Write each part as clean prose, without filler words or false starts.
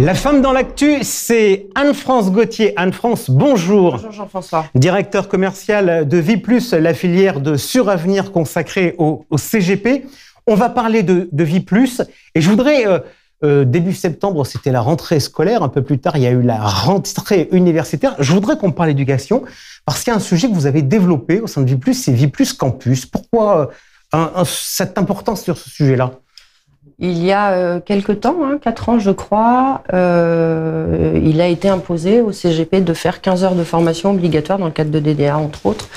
La femme dans l'actu, c'est Anne-France Gauthier. Anne-France, bonjour. Bonjour Jean-François. Directeur commercial de Vie+, la filière de Suravenir consacrée au CGP. On va parler de Vie+, et je voudrais, début septembre, c'était la rentrée scolaire, un peu plus tard, il y a eu la rentrée universitaire. Je voudrais qu'on parle éducation, parce qu'il y a un sujet que vous avez développé au sein de Vie+, c'est Vie+ Campus. Pourquoi cette importance sur ce sujet-là ? Il y a quelque temps, 4 ans je crois, il a été imposé au CGP de faire 15 heures de formation obligatoire dans le cadre de DDA, entre autres,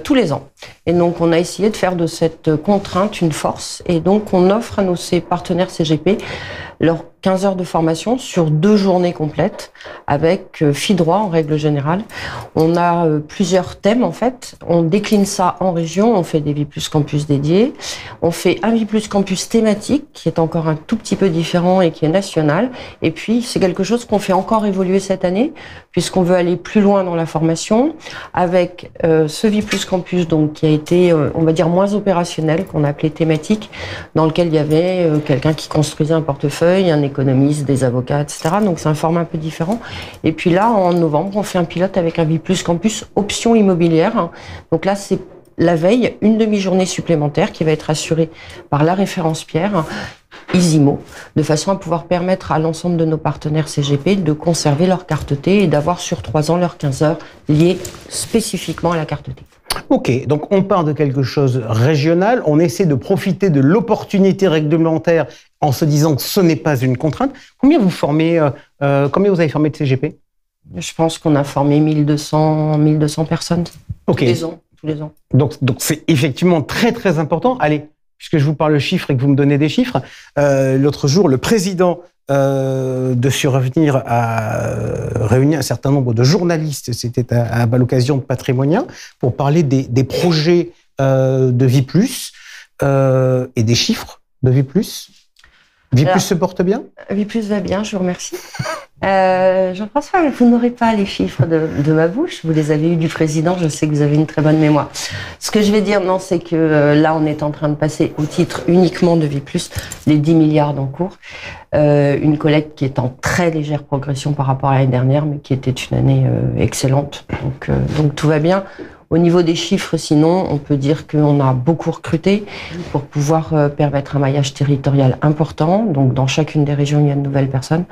tous les ans. Et donc on a essayé de faire de cette contrainte une force, et donc on offre à ses partenaires CGP leurs 15 heures de formation sur 2 journées complètes, avec FI-droit en règle générale. On a plusieurs thèmes en fait, on décline ça en région, on fait des Vie+ Campus dédiés, on fait un Vie+ Campus thématique, qui est encore un tout petit peu différent et qui est national, et puis c'est quelque chose qu'on fait encore évoluer cette année, puisqu'on veut aller plus loin dans la formation, avec ce Vie+ Campus donc, qui a été, on va dire, moins opérationnel, qu'on a appelé thématique, dans lequel il y avait quelqu'un qui construisait un portefeuille, un économiste, des avocats, etc. Donc c'est un format un peu différent. Et puis là, en novembre, on fait un pilote avec un Vie+ Campus option immobilière. Donc là, c'est la veille, une demi-journée supplémentaire qui va être assurée par la référence Pierre, Isimo, de façon à pouvoir permettre à l'ensemble de nos partenaires CGP de conserver leur carte T et d'avoir sur 3 ans leurs 15 heures liées spécifiquement à la carte T. Ok, donc on part de quelque chose régional, on essaie de profiter de l'opportunité réglementaire en se disant que ce n'est pas une contrainte. Combien vous formez, combien vous avez formé de CGP ? Je pense qu'on a formé 1200 personnes tous les ans. Donc c'est effectivement très très important. Allez, puisque je vous parle de chiffres et que vous me donnez des chiffres, l'autre jour, le président de Suravenir a réuni un certain nombre de journalistes, c'était à l'occasion de Patrimonia, pour parler des projets de Vie+, et des chiffres de Vie+. Vie+ se porte bien ? Vie+ va bien, je vous remercie. Jean-François, vous n'aurez pas les chiffres de ma bouche, vous les avez eus du président, je sais que vous avez une très bonne mémoire. Ce que je vais dire, non, c'est que là, on est en train de passer au titre uniquement de Vie+, les 10 milliards en cours. Une collecte qui est en très légère progression par rapport à l'année dernière, mais qui était une année excellente. Donc tout va bien. Au niveau des chiffres, sinon, on peut dire qu'on a beaucoup recruté pour pouvoir permettre un maillage territorial important. Donc, dans chacune des régions, il y a de nouvelles personnes.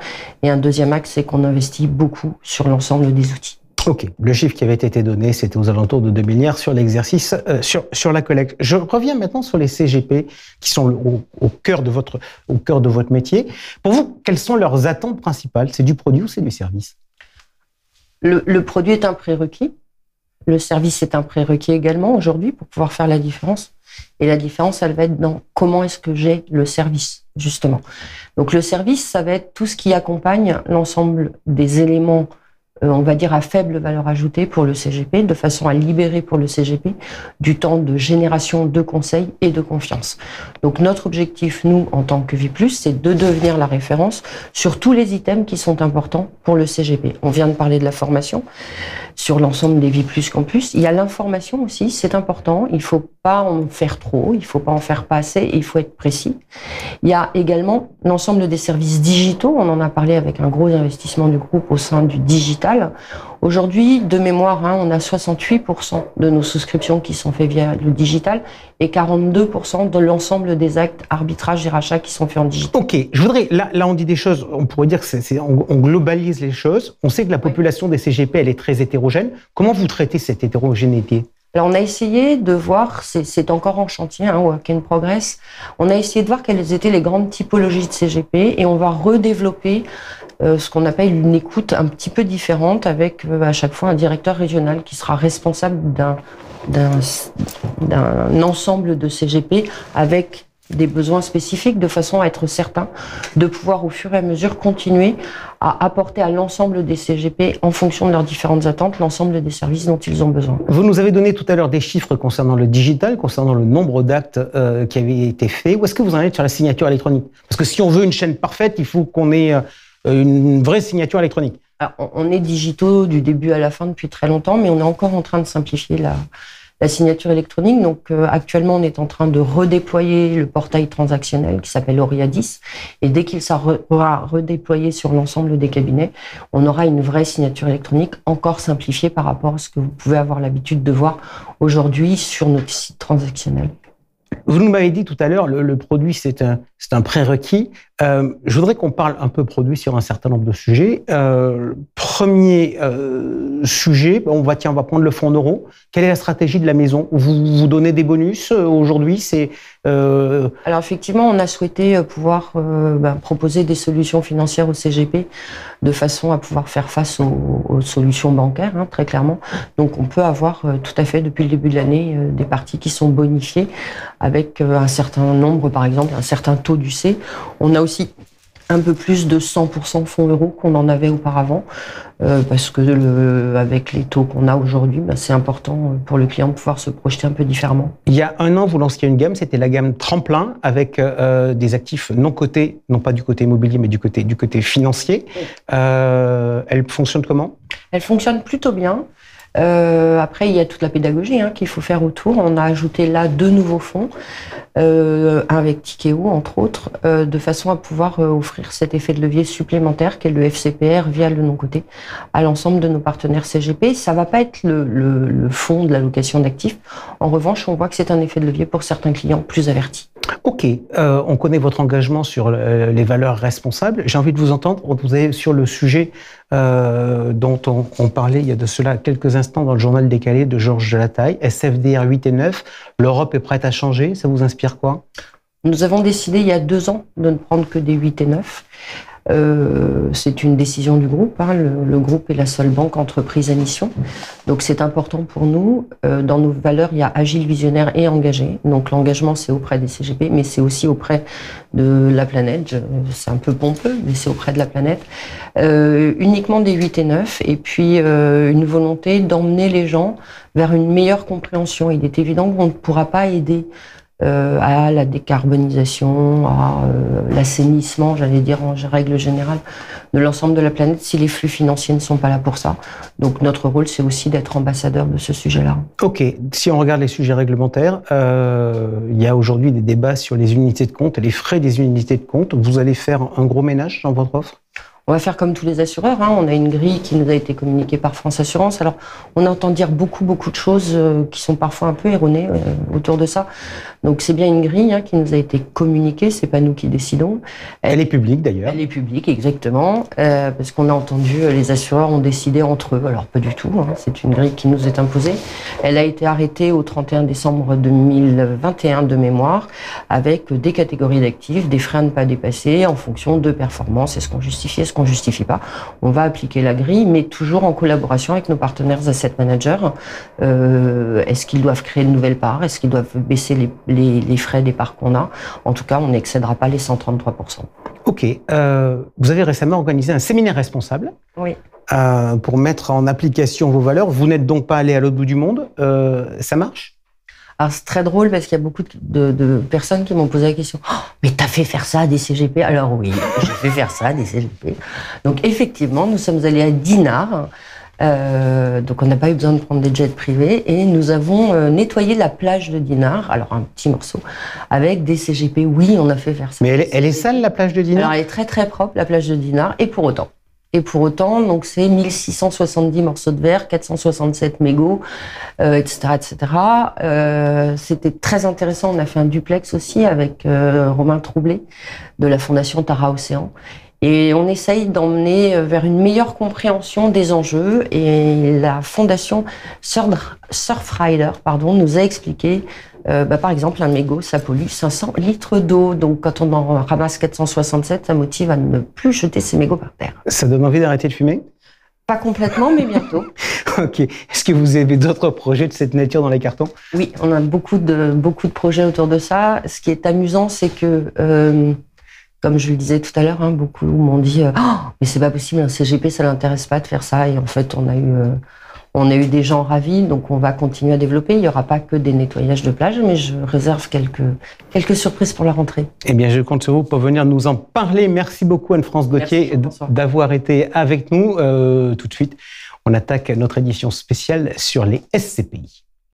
Et un deuxième axe, c'est qu'on investit beaucoup sur l'ensemble des outils. Ok. Le chiffre qui avait été donné, c'était aux alentours de 2 milliards sur l'exercice, sur la collecte. Je reviens maintenant sur les CGP, qui sont au cœur de votre métier. Pour vous, quelles sont leurs attentes principales ? C'est du produit ou c'est du service ? Le produit est un prérequis. Le service est un prérequis également aujourd'hui pour pouvoir faire la différence. Et la différence, elle va être dans comment est-ce que j'ai le service, justement. Donc le service, ça va être tout ce qui accompagne l'ensemble des éléments, on va dire à faible valeur ajoutée pour le CGP, de façon à libérer pour le CGP du temps de génération de conseils et de confiance. Donc notre objectif, nous, en tant que Vie+, c'est de devenir la référence sur tous les items qui sont importants pour le CGP. On vient de parler de la formation sur l'ensemble des Vie+ Campus. Il y a l'information aussi, c'est important. Il ne faut pas en faire trop, il ne faut pas en faire pas assez, et il faut être précis. Il y a également l'ensemble des services digitaux. On en a parlé avec un gros investissement du groupe au sein du digital. Aujourd'hui, de mémoire, on a 68% de nos souscriptions qui sont faites via le digital et 42% de l'ensemble des actes arbitrage et rachat qui sont faits en digital. Ok, je voudrais, là on dit des choses, on pourrait dire que on globalise les choses. On sait que la population des CGP, elle est très hétérogène. Comment vous traitez cette hétérogénéité ? Alors on a essayé de voir, c'est encore en chantier, work in progress, on a essayé de voir quelles étaient les grandes typologies de CGP et on va redévelopper ce qu'on appelle une écoute un petit peu différente avec à chaque fois un directeur régional qui sera responsable d'un ensemble de CGP avec des besoins spécifiques de façon à être certain de pouvoir au fur et à mesure continuer à apporter à l'ensemble des CGP en fonction de leurs différentes attentes l'ensemble des services dont ils ont besoin. Vous nous avez donné tout à l'heure des chiffres concernant le digital, concernant le nombre d'actes qui avaient été faits. Où est-ce que vous en êtes sur la signature électronique ? Parce que si on veut une chaîne parfaite, il faut qu'on ait une vraie signature électronique. Alors, on est digitaux du début à la fin depuis très longtemps, mais on est encore en train de simplifier La signature électronique, donc actuellement, on est en train de redéployer le portail transactionnel qui s'appelle Oriadis. Et dès qu'il sera redéployé sur l'ensemble des cabinets, on aura une vraie signature électronique encore simplifiée par rapport à ce que vous pouvez avoir l'habitude de voir aujourd'hui sur notre site transactionnel. Vous nous m'avez dit tout à l'heure, le produit, c'est un prérequis. Je voudrais qu'on parle un peu produit sur un certain nombre de sujets. Premier sujet, on va prendre le fonds en euros. Quelle est la stratégie de la maison? Vous donnez des bonus aujourd'hui? Alors effectivement, on a souhaité pouvoir proposer des solutions financières au CGP de façon à pouvoir faire face aux solutions bancaires, hein, très clairement. Donc on peut avoir tout à fait depuis le début de l'année des parties qui sont bonifiées avec un certain nombre, par exemple, un certain taux d'UC. On a aussi un peu plus de 100% fonds euros qu'on en avait auparavant, parce que avec les taux qu'on a aujourd'hui, c'est important pour le client de pouvoir se projeter un peu différemment. Il y a un an, vous lanciez une gamme, c'était la gamme Tremplin, avec des actifs non cotés, non pas du côté immobilier, mais du côté financier. Oui. Elle fonctionne comment? Elle fonctionne plutôt bien. Après, il y a toute la pédagogie qu'il faut faire autour. On a ajouté là 2 nouveaux fonds, un avec Tikehau, entre autres, de façon à pouvoir offrir cet effet de levier supplémentaire qu'est le FCPR via le non-coté à l'ensemble de nos partenaires CGP. Ça va pas être le fonds de l'allocation d'actifs. En revanche, on voit que c'est un effet de levier pour certains clients plus avertis. Ok, on connaît votre engagement sur les valeurs responsables. J'ai envie de vous entendre. Vous avez sur le sujet dont on parlait il y a de cela quelques instants dans le journal décalé de Georges Delataille, SFDR 8 et 9. L'Europe est prête à changer. Ça vous inspire quoi? Nous avons décidé il y a 2 ans de ne prendre que des 8 et 9. C'est une décision du groupe. Le groupe est la seule banque entreprise à mission. Donc c'est important pour nous. Dans nos valeurs, il y a agile, visionnaire et engagé. Donc l'engagement, c'est auprès des CGP, mais c'est aussi auprès de la planète. C'est un peu pompeux, mais c'est auprès de la planète. Uniquement des 8 et 9. Et puis une volonté d'emmener les gens vers une meilleure compréhension. Il est évident qu'on ne pourra pas aider à la décarbonisation, à l'assainissement, j'allais dire en règle générale, de l'ensemble de la planète si les flux financiers ne sont pas là pour ça. Donc notre rôle, c'est aussi d'être ambassadeur de ce sujet-là. Ok, si on regarde les sujets réglementaires, il y a aujourd'hui des débats sur les unités de compte et les frais des unités de compte. Vous allez faire un gros ménage dans votre offre? On va faire comme tous les assureurs. On a une grille qui nous a été communiquée par France Assurance. Alors, on entend dire beaucoup de choses qui sont parfois un peu erronées autour de ça. Donc, c'est bien une grille qui nous a été communiquée. C'est pas nous qui décidons. Elle est publique d'ailleurs. Elle est publique, exactement. Parce qu'on a entendu les assureurs ont décidé entre eux. Alors, pas du tout. C'est une grille qui nous est imposée. Elle a été arrêtée au 31 décembre 2021 de mémoire, avec des catégories d'actifs, des frais à ne pas dépasser en fonction de performance. Est-ce qu'on justifie, est-ce qu'on justifie pas? On va appliquer la grille, mais toujours en collaboration avec nos partenaires asset managers. Est-ce qu'ils doivent créer de nouvelles parts? Est-ce qu'ils doivent baisser les frais des parts qu'on a? En tout cas, on n'excédera pas les 133%. Ok. Vous avez récemment organisé un séminaire responsable. Oui. Pour mettre en application vos valeurs. Vous n'êtes donc pas allé à l'autre bout du monde. Ça marche? Alors c'est très drôle parce qu'il y a beaucoup de personnes qui m'ont posé la question « Oh, mais t'as fait faire ça à des CGP ?» Alors oui, j'ai fait faire ça à des CGP. Donc effectivement, nous sommes allés à Dinard. Donc on n'a pas eu besoin de prendre des jets privés et nous avons nettoyé la plage de Dinard, alors un petit morceau, avec des CGP. Oui, on a fait faire ça. Mais elle est sale, la plage de Dinard? Alors elle est très très propre, la plage de Dinard, et pour autant, donc c'est 1670 morceaux de verre, 467 mégots, etc., etc. C'était très intéressant. On a fait un duplex aussi avec Romain Troublé de la Fondation Tara Océan. Et on essaye d'emmener vers une meilleure compréhension des enjeux. Et la Fondation Surfrider, nous a expliqué, par exemple, un mégot, ça pollue 500 litres d'eau. Donc, quand on en ramasse 467, ça motive à ne plus jeter ses mégots par terre. Ça donne envie d'arrêter de fumer? Pas complètement, mais bientôt. Ok. Est-ce que vous avez d'autres projets de cette nature dans les cartons? Oui, on a beaucoup de projets autour de ça. Ce qui est amusant, c'est que, comme je le disais tout à l'heure, beaucoup m'ont dit « Oh, mais c'est pas possible, un CGP, ça l'intéresse pas de faire ça. » Et en fait, on a eu des gens ravis, donc on va continuer à développer. Il n'y aura pas que des nettoyages de plage, mais je réserve quelques surprises pour la rentrée. Eh bien, je compte sur vous pour venir nous en parler. Merci beaucoup Anne-France Gauthier d'avoir été avec nous. Tout de suite, on attaque notre édition spéciale sur les SCPI.